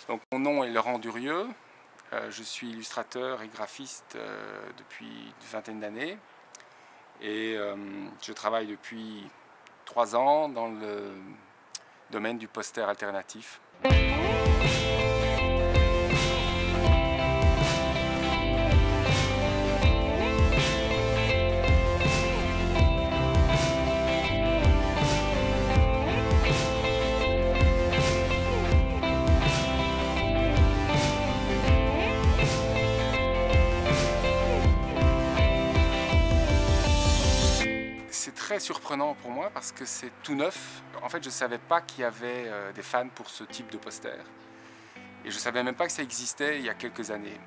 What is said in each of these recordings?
Donc, mon nom est Laurent Durieux, je suis illustrateur et graphiste depuis une vingtaine d'années et je travaille depuis 3 ans dans le domaine du poster alternatif. C'est très surprenant pour moi parce que c'est tout neuf. En fait, je ne savais pas qu'il y avait des fans pour ce type de poster. Et je ne savais même pas que ça existait il y a quelques années.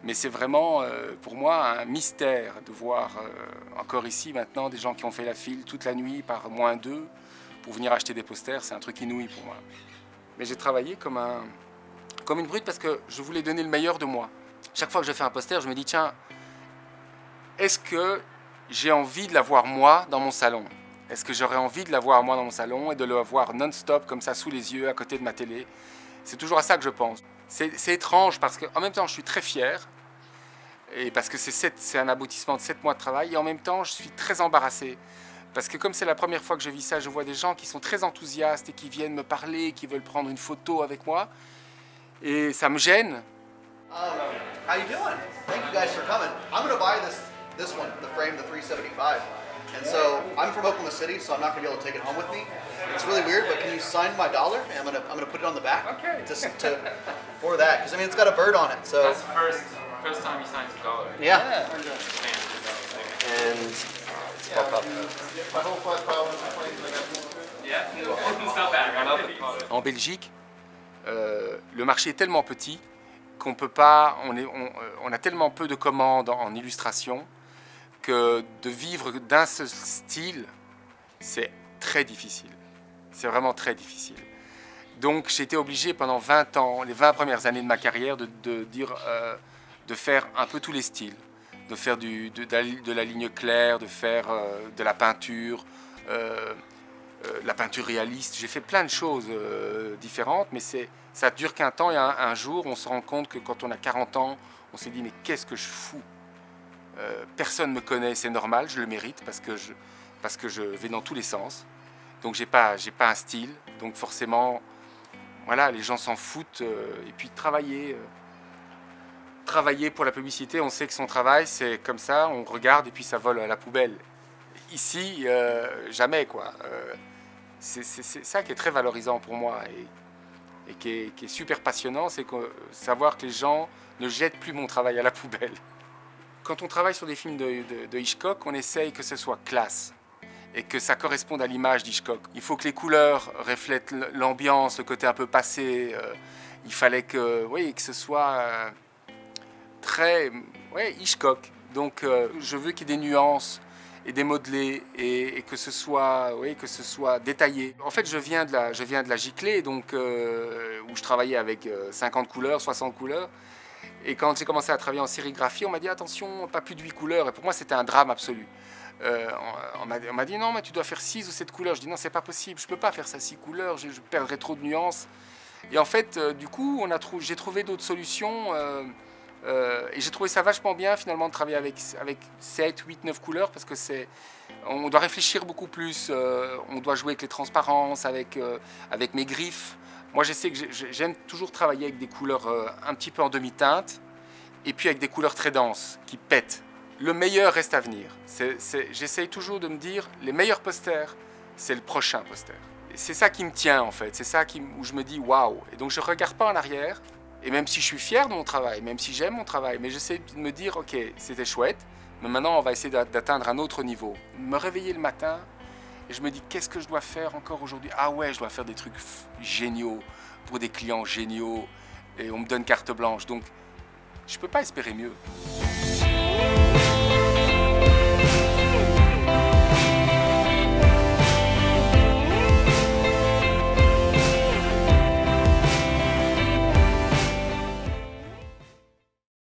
Mais c'est vraiment pour moi un mystère de voir encore ici maintenant des gens qui ont fait la file toute la nuit par -2 pour venir acheter des posters. C'est un truc inouï pour moi. Mais j'ai travaillé comme une brute parce que je voulais donner le meilleur de moi. Chaque fois que je fais un poster, je me dis tiens, est-ce que j'ai envie de l'avoir moi dans mon salon? Est-ce que j'aurais envie de l'avoir moi dans mon salon et de le voir non-stop comme ça sous les yeux à côté de ma télé? C'est toujours à ça que je pense. C'est étrange parce qu'en même temps je suis très fier et parce que c'est un aboutissement de 7 mois de travail et en même temps je suis très embarrassé parce que comme c'est la première fois que je vis ça, je vois des gens qui sont très enthousiastes et qui viennent me parler, qui veulent prendre une photo avec moi et ça me gêne. How you doing? Thank you guys for coming. I'm going to buy this one, the frame, the 375. And so I'm from Oklahoma City, so I'm not going to be able to take it home with me. It's really weird, but can you sign my dollar? And I'm gonna put it on the back. Okay. For that, because I mean it's got a bird on it. So that's the first time he signs a dollar. Yeah. And pop up. Yeah, it's not bad. En Belgique, le marché est tellement petit qu'on peut pas, on a tellement peu de commandes en illustration que de vivre d'un seul style, c'est très difficile. C'est vraiment très difficile. Donc j'ai été obligé pendant 20 ans, les 20 premières années de ma carrière, de faire un peu tous les styles. De faire de la ligne claire, de faire de la peinture réaliste. J'ai fait plein de choses différentes, mais ça ne dure qu'un temps et un jour on se rend compte que quand on a 40 ans, on s'est dit mais qu'est-ce que je fous? Personne ne me connaît, c'est normal, je le mérite parce que je vais dans tous les sens. Donc j'ai pas un style, donc forcément, voilà, les gens s'en foutent. Et puis travailler pour la publicité, on sait que son travail, c'est comme ça, on regarde et puis ça vole à la poubelle. Ici, jamais quoi. C'est ça qui est très valorisant pour moi et qui est super passionnant, c'est savoir que les gens ne jettent plus mon travail à la poubelle. Quand on travaille sur des films de Hitchcock, on essaye que ce soit classe et que ça corresponde à l'image d'Hitchcock. Il faut que les couleurs reflètent l'ambiance, le côté un peu passé. Il fallait que ce soit très Hitchcock. Donc je veux qu'il y ait des nuances et des modelés et que ce soit détaillé. En fait, je viens de la giclée, donc où je travaillais avec 50 couleurs, 60 couleurs. Et quand j'ai commencé à travailler en sérigraphie, on m'a dit attention, pas plus de 8 couleurs. Et pour moi, c'était un drame absolu. On m'a dit non, mais tu dois faire 6 ou 7 couleurs. Je dis non, c'est pas possible, je peux pas faire ça 6 couleurs, je perdrais trop de nuances. Et en fait, du coup, j'ai trouvé d'autres solutions. Et j'ai trouvé ça vachement bien finalement de travailler avec 7, 8, 9 couleurs parce que on doit réfléchir beaucoup plus, on doit jouer avec les transparences, avec mes griffes. Moi je sais que j'aime toujours travailler avec des couleurs un petit peu en demi-teinte et puis avec des couleurs très denses qui pètent. Le meilleur reste à venir. J'essaye toujours de me dire les meilleurs posters, c'est le prochain poster. C'est ça qui me tient en fait, c'est ça où je me dis waouh. Et donc je ne regarde pas en arrière. Et même si je suis fier de mon travail, même si j'aime mon travail, mais j'essaie de me dire, ok, c'était chouette, mais maintenant on va essayer d'atteindre un autre niveau. Me réveiller le matin et je me dis, qu'est-ce que je dois faire encore aujourd'hui? Ah ouais, je dois faire des trucs géniaux pour des clients géniaux et on me donne carte blanche. Donc je ne peux pas espérer mieux.